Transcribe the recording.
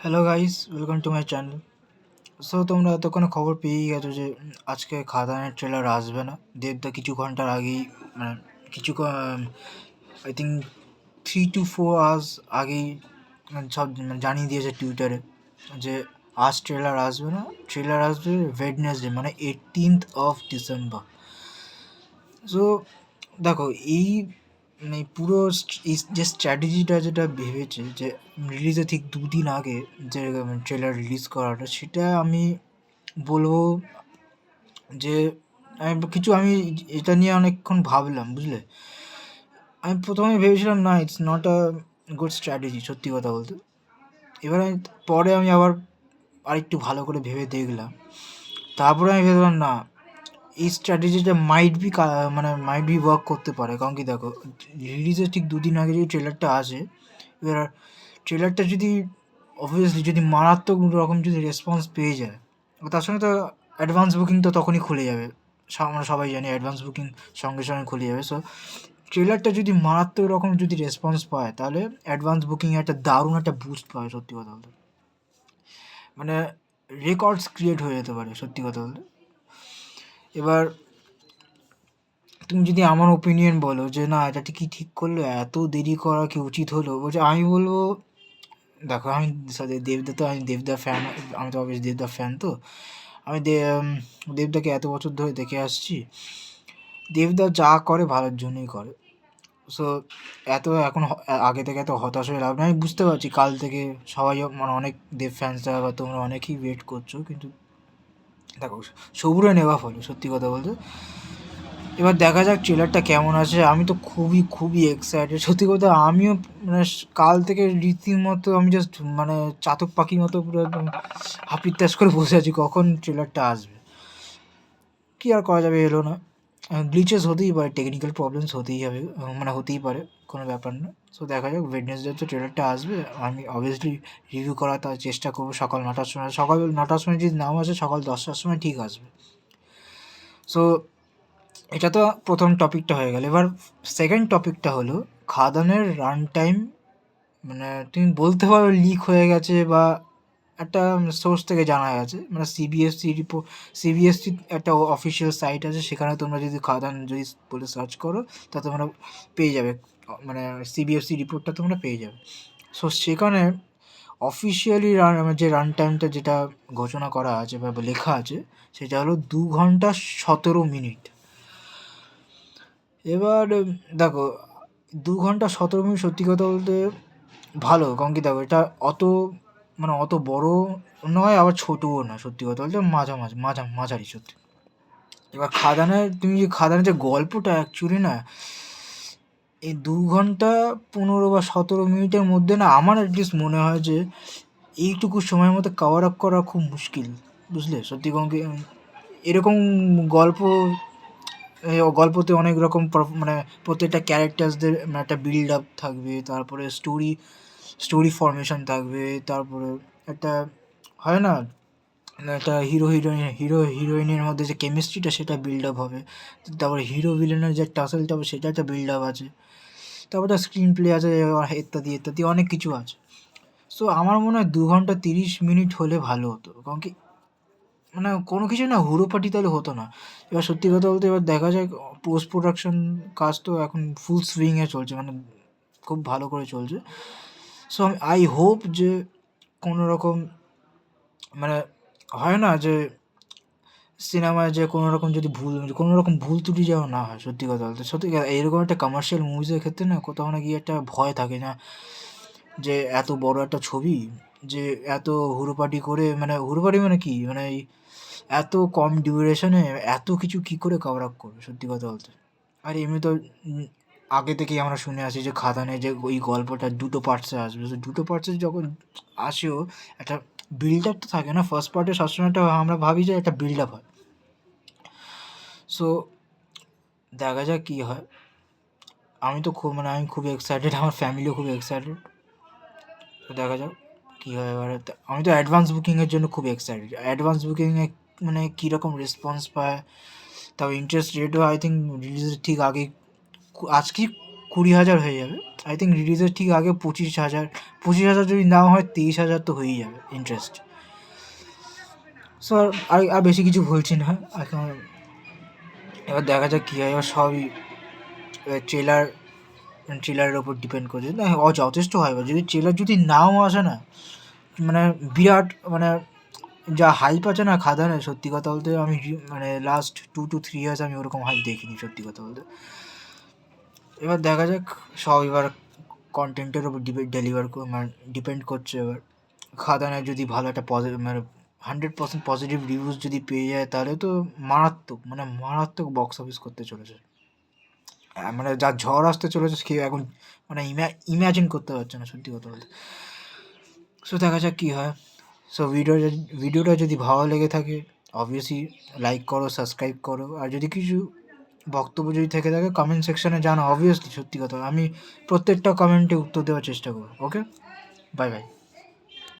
Hello guys, welcome to my channel. So তোমরা এতক্ষণে খবর পেয়েই গেছো যে আজকে খাদানের ট্রেলার আসবে না। দেবদা কিছু ঘন্টার আগেই, মানে কিছু আই থিঙ্ক 3 to 4 hours আগেই সব জানিয়ে দিয়েছে টুইটারে যে আজ ট্রেলার আসবে না। ট্রেলার আসবে ওয়েডনেসডে, মানে 18th of December। সো দেখো, এই মানে পুরো এই যে স্ট্র্যাটেজিটা যেটা ভেবেছে যে রিলিজের ঠিক 2 দিন আগে যে ট্রেলার রিলিজ করাটা, সেটা আমি বলবো যে আমি এটা নিয়ে অনেকক্ষণ ভাবলাম, বুঝলে। আমি প্রথমে ভেবেছিলাম না, it's not a good strategy, সত্যি কথা বলতে। এবার পরে আমি আবার আরেকটু ভালো করে ভেবে দেখলাম। তারপরে আমি ভেবেলাম না, এই স্ট্র্যাটেজিটা মাইট বি ওয়ার্ক করতে পারে। কারণ কি দেখো, রিলিজের ঠিক 2 দিন আগে যদি ট্রেলারটা আসে, এবার ট্রেলারটা যদি অবভিয়াসলি যদি মারাত্মক রকম যদি রেসপন্স পেয়ে যায়, তার সঙ্গে তো অ্যাডভান্স বুকিং তো তখনই খুলে যাবে। আমরা সবাই জানি অ্যাডভান্স বুকিং সঙ্গে সঙ্গে খুলে যাবে। সো ট্রেলারটা যদি মারাত্মক রকম যদি রেসপন্স পায়, তাহলে অ্যাডভান্স বুকিং একটা দারুণ একটা বুস্ট পায়, সত্যি কথা বলতে। মানে রেকর্ডস ক্রিয়েট হয়ে যেতে পারে, সত্যি কথা বলতে। এবার তুমি যদি আমার ওপিনিয়ন বলো যে না, এটা কি ঠিক করলো, এত দেরি করা কি উচিত হলো, বলছে, আমি বলবো দেখো, আমি দেবদা ফ্যান। আমি তো অবশ্যই দেবদা ফ্যান। তো আমি দেবদাকে এত বছর ধরে দেখে আসছি। দেবদা যা করে ভালোর জন্যই করে। সো এখন আগে থেকে এত হতাশ হয়ে লাভ নেই। আমি বুঝতে পারছি কাল থেকে সবাই, মানে অনেক দেব ফ্যান্সরা বা তোমরা অনেকেই ওয়েট করছো, কিন্তু দেখো, সবুরে নেওয়া ফলো, সত্যি কথা বলতে। এবার দেখা যাক ট্রেলারটা কেমন আছে। আমি তো খুবই খুবই এক্সাইটেড, সত্যি কথা। আমিও মানে কাল থেকে রীতিমতো আমি জাস্ট মানে চাতক পাখির মতো পুরো একদম হাপিত্তাস করে বসে আছি কখন ট্রেলারটা আসবে। কী আর করা যাবে, এলো না। গ্লিচেস হতেই পারে, টেকনিক্যাল প্রবলেমস হতেই হবে, মানে হতেই পারে, কোনো ব্যাপার না। সো দেখা যাক, ওয়েডনেসডে তো ট্রেলারটা আসবে। আমি অবভিয়াসলি রিভিউ করার তার চেষ্টা করবো সকাল 9টার সময়। সকাল 9টার সময় যদি নাও আসে, সকাল 10টার সময় ঠিক আসবে। সো এটা তো প্রথম টপিকটা হয়ে গেল। এবার সেকেন্ড টপিকটা হলো খাদানের রান টাইম। মানে তুমি বলতে পারো লিক হয়ে গেছে, বা একটা সোর্স থেকে জানা গেছে, মানে সিবিএসসি একটা অফিসিয়াল সাইট আছে, সেখানে তোমরা যদি খাদান যদি বলে সার্চ করো, তা তোমরা পেয়ে যাবে। মানে সিবিএসসি রিপোর্টটা তোমরা পেয়ে যাবে। সো সেখানে অফিসিয়ালি যে রান টাইমটা যেটা ঘোষণা করা আছে বা লেখা আছে, সেটা হলো 2 ঘন্টা 17 মিনিট। এবার দেখো, 2 ঘন্টা 17 মিনিট সত্যি কথা বলতে ভালো। কারণ কি দেখো, এটা অত মানে অত বড় নয়, আবার ছোটও না, সত্যি কথা বলতে মাঝারি, সত্যি। এবার খাদানের যে গল্পটা অ্যাকচুয়ালি না, এই 2 ঘন্টা 15 বা 17 মিনিটের মধ্যে না, আমার অ্যাটলিস্ট মনে হয় যে এইটুকু সময়ের মধ্যে কভার আপ করা খুব মুশকিল, বুঝলে। সত্যি কারণ কি এরকম গল্প, গল্পতে অনেক রকম মানে প্রত্যেকটা ক্যারেক্টার্সদের একটা বিল্ড আপ থাকবে, তারপরে স্টোরি ফরমেশন থাকবে, তারপরে একটা হয় না, একটা হিরোইনের মধ্যে যে কেমিস্ট্রিটা, সেটা বিল্ড আপ হবে। তারপরে হিরো ভিলেনের যে টাসেলটা হবে, সেটা একটা বিল্ড আপ আছে। তারপরে তার স্ক্রিন প্লে আছে, ইত্যাদি ইত্যাদি অনেক কিছু আছে। সো আমার মনে হয় 2 ঘন্টা 30 মিনিট হলে ভালো হতো। কারণ কি মানে কোনো কিছু না হুড়োপাটি তাহলে হতো না। এবার সত্যি কথা বলতে, এবার দেখা যায় পোস্ট প্রোডাকশন কাজ তো এখন ফুল সুইংয়ে চলছে, মানে খুব ভালো করে চলছে। সো আই হোপ যে কোনো রকম, মানে হয় না যে সিনেমায় যে কোনো রকম ভুল ত্রুটি যেন না হয়, সত্যি কথা বলতে। সত্যি এরকম একটা কমার্শিয়াল মুভিজের ক্ষেত্রে না, কোথাও না গিয়ে একটা ভয় থাকে না যে এত বড় একটা ছবি, যে এত হুড়োপাটি করে, মানে হুড়োপাটি মানে কি, মানে এই এত কম ডিউরেশনে এত কিছু কী করে কভার আপ করবে, সত্যি কথা বলতে। আর এমনি তো আগে থেকেই আমরা শুনে আসি যে খাদানে যে ওই গল্পটা 2টো পার্টসে আসবে। তো 2টো পার্টসে যখন আসেও, একটা বিল্ড আপ তো থাকে না। ফার্স্ট পার্টে সবসময় একটা আমরা ভাবি যে একটা বিল্ড আপ হয়। সো দেখা যাক কী হয়। আমি খুব এক্সাইটেড, আমার ফ্যামিলিও খুব এক্সাইটেড। তো দেখা যাক কী হয় এবারে। আমি তো অ্যাডভান্স বুকিংয়ের জন্য খুব এক্সাইটেড। অ্যাডভান্স বুকিংয়ে মানে কীরকম রেসপন্স পায়, তাও ইন্টারেস্ট রেটও আই থিঙ্ক রিলিজের ঠিক আগে, আজকে 20,000 হয়ে যাবে। আই থিঙ্ক রিলিজের ঠিক আগে 25,000 যদি না হয় 23,000 তো হয়েই যাবে ইন্টারেস্ট। সো আর বেশি কিছু বলছি না এখন, এবার দেখা যাক কী হয়। এবার সবই ট্রেলারের ওপর ডিপেন্ড করছে। না যথেষ্ট হয়, যদি ট্রেলার যদি নাও আসে না, মানে বিরাট মানে যা হাইপ আছে না খাদানে, সত্যি কথা বলতে আমি মানে লাস্ট 2 to 3 ইয়ার্স আমি ওরকম হাইপ দেখিনি সত্যি কথা বলতে। এবার দেখা যাক, সব এবার কন্টেন্টের ওপর মানে ডিপেন্ড করছে। এবার খাদানের যদি ভালো একটা মানে 100% পজিটিভ রিভিউজ যদি পেয়ে যায় তাহলে তো মারাত্মক বক্স অফিস করতে চলেছে। মানে যা ঝড় আসতে চলেছে কেউ এখন মানে ইম্যাজিন করতে পারছে না সত্যি কথা বলতে। সো দেখা যাক কী হয়। সো ভিডিওটা যদি ভালো লেগে থাকে অবভিয়াসলি লাইক করো, সাবস্ক্রাইব করো, আর যদি কিছু বক্তব্য যদি থেকে থাকে কমেন্ট সেকশনে জানো। অবভিয়াসলি সত্যি কথা আমি প্রত্যেকটা কমেন্টে উত্তর দেওয়ার চেষ্টা করবো। ওকে, বাই বাই।